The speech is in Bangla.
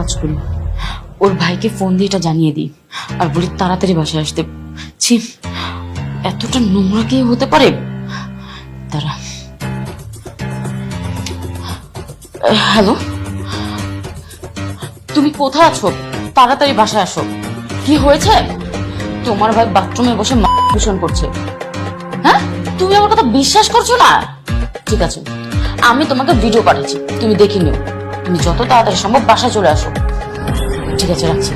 কাজ করি, ওর ভাইকে ফোন দিয়ে এটা জানিয়ে দিই আর বলি তাড়াতাড়ি বাসায় আসতে। ছি, এতটা নোংরা কে হতে পারে? তারা হ্যালো, তুমি কোথায় আছো? তাড়াতাড়ি বাসায় আসো। কি হয়েছে? তোমার ভাই বাথরুমে বসে দূষণ করছে। হ্যাঁ, তুমি আমার কথা বিশ্বাস করছো না? ঠিক আছে, আমি তোমাকে ভিডিও পাঠিয়েছি, তুমি দেখে নিও। তুমি যত তাড়াতাড়ি সম্ভব বাসায় চলে আসো। ঠিক আছে, রাখছি।